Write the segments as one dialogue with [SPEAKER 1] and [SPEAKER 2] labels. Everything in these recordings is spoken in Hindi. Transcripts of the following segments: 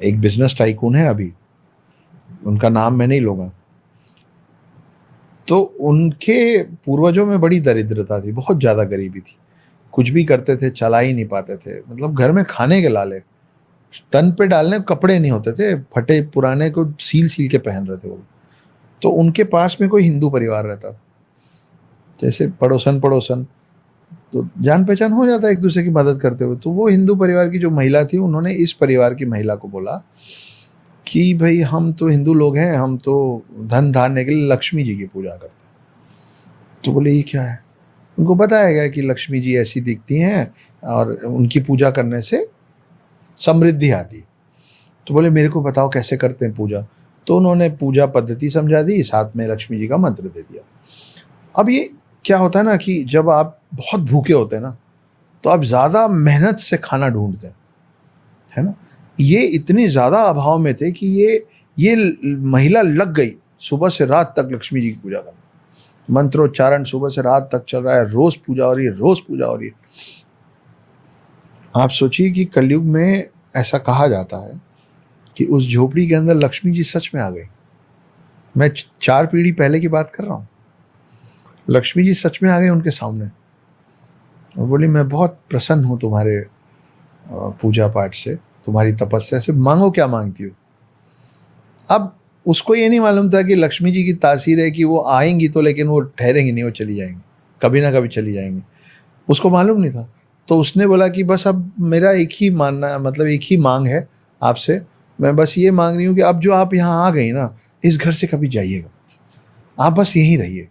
[SPEAKER 1] एक बिजनेस टाइकून है अभी, उनका नाम मैं नहीं लूँगा। तो उनके पूर्वजों में बड़ी दरिद्रता थी, बहुत ज़्यादा गरीबी थी। कुछ भी करते थे, चला ही नहीं पाते थे। मतलब घर में खाने के लाले, तन पे डालने को कपड़े नहीं होते थे, फटे पुराने को सील-सील के पहन रहे थे वो। तो उनके पास में कोई हिंदू परिवार रहता था। जैसे पड़ोसन-पड़ोसन, तो जान-पहचान हो जाता है एक-दूसरे की मदद करते हुए। तो वो हिंदू परिवार की जो महिला थी, उन्होंने इस परिवार की महिला को बोला कि भई हम तो हिंदू लोग हैं, हम तो धन धारने के लिए लक्ष्मी जी की पूजा करते हैं। तो बोले ये क्या है? उनको बताया गया कि लक्ष्मी जी ऐसी दिखती हैं और उनकी पूजा करने से समृद्धि आती है। तो बोले मेरे को बताओ कैसे करते हैं पूजा? तो उन्होंने पूजा पद्धति समझा दी, साथ में लक्ष्मी जी का मंत्र दे दिया। अब ये क्या होता है ना कि जब आप बहुत भूखे होते हैं ना, तो आप ज़्यादा मेहनत से खाना ढूँढते हैं, है ना? ये इतने ज़्यादा अभाव में थे कि ये महिला लग गई सुबह से रात तक लक्ष्मी जी की पूजा करने। मंत्रोच्चारण सुबह से रात तक चल रहा है, रोज़ पूजा हो रही है, रोज़ पूजा हो रही है। आप सोचिए कि कलयुग में ऐसा कहा जाता है कि उस झोपड़ी के अंदर लक्ष्मी जी सच में आ गई। मैं 4 पीढ़ी पहले की बात कर रहा हूँ। लक्ष्मी जी सच में आ गए उनके सामने और बोली मैं बहुत प्रसन्न हूँ तुम्हारे पूजा पाठ से, तुम्हारी तपस्या से, मांगो क्या मांगती हो। अब उसको ये नहीं मालूम था कि लक्ष्मी जी की तासीर है कि वो आएंगी तो, लेकिन वो ठहरेंगी नहीं, वो चली जाएंगी, कभी ना कभी चली जाएंगी। उसको मालूम नहीं था। तो उसने बोला कि बस अब मेरा एक ही मानना, मतलब एक ही मांग है आपसे, मैं बस ये मांग रही हूँ कि अब जो आप यहाँ आ गई ना, इस घर से कभी जाइएगा मत, आप बस यहीं रहिए।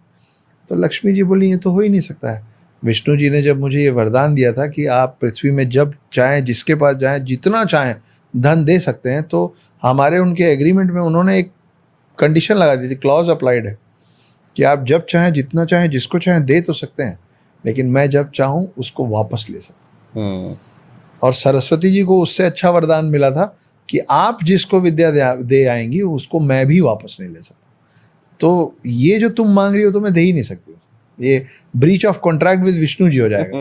[SPEAKER 1] तो लक्ष्मी जी बोली ये तो हो ही नहीं सकता है। विष्णु जी ने जब मुझे ये वरदान दिया था कि आप पृथ्वी में जब चाहें, जिसके पास जाएं, जितना चाहें धन दे सकते हैं, तो हमारे उनके एग्रीमेंट में उन्होंने एक कंडीशन लगा दी थी, क्लॉज अप्लाइड है कि आप जब चाहें, जितना चाहें, जिसको चाहें दे तो सकते हैं, लेकिन मैं जब चाहूँ उसको वापस ले सकता हूँ। और सरस्वती जी को उससे अच्छा वरदान मिला था कि आप जिसको विद्या दे आएंगी उसको मैं भी वापस नहीं ले सकता। तो ये जो तुम मांग रही हो तो मैं दे ही नहीं सकती, ये breach of contract with Vishnu ji हो जाएगा,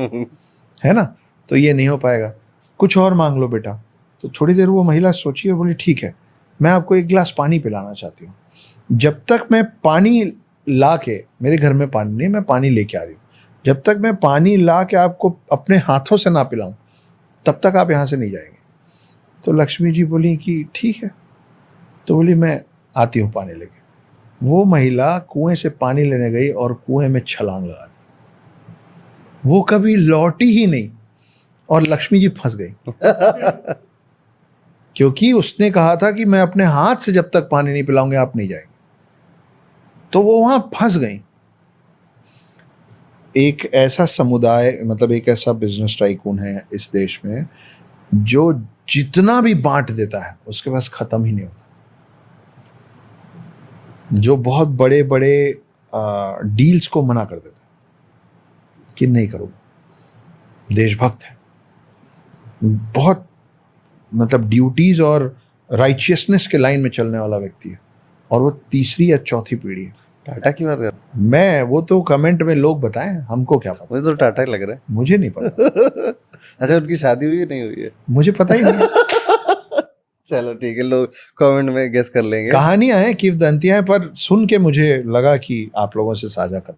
[SPEAKER 1] है ना? तो ये नहीं हो पाएगा, कुछ और मांग लो बेटा। तो थोड़ी देर वो महिला सोची और बोली ठीक है, मैं आपको एक गिलास पानी पिलाना चाहती हूँ। जब तक मैं पानी ला के, मेरे घर में पानी नहीं, मैं पानी लेके आ रही हूँ, जब तक मैं पानी ला के आपको अपने हाथों से ना पिलाऊं तब तक आप यहाँ से नहीं जाएंगे। तो लक्ष्मी जी बोली कि ठीक है। तो बोली मैं आती हूँ पानी लेके। वो महिला कुएं से पानी लेने गई और कुएं में छलांग लगा दी। वो कभी लौटी ही नहीं और लक्ष्मी जी फंस गई क्योंकि उसने कहा था कि मैं अपने हाथ से जब तक पानी नहीं पिलाऊंगे आप नहीं जाएंगे। तो वो वहां फंस गई। एक ऐसा समुदाय, मतलब एक ऐसा बिजनेस टाइकून है इस देश में जो जितना भी बांट देता है उसके पास खत्म ही नहीं होता, जो बहुत बड़े बड़े डील्स को मना कर देता है कि नहीं करो। देशभक्त है, बहुत मतलब ड्यूटीज और राइचियसनेस के लाइन में चलने वाला व्यक्ति है, और वो तीसरी या चौथी पीढ़ी है।
[SPEAKER 2] टाटा की बात कर,
[SPEAKER 1] मैं वो तो कमेंट में लोग बताएं, हमको क्या पता।
[SPEAKER 2] मुझे तो टाटा ही लग रहा है।
[SPEAKER 1] मुझे नहीं पता
[SPEAKER 2] अच्छा उनकी शादी हुई है नहीं हुई है?
[SPEAKER 1] मुझे पता ही नहीं।
[SPEAKER 2] चलो ठीक है, लोग कमेंट में गेस कर लेंगे।
[SPEAKER 1] कहानियां हैं, किवदंतियां हैं, पर सुन के मुझे लगा कि आप लोगों से साझा कर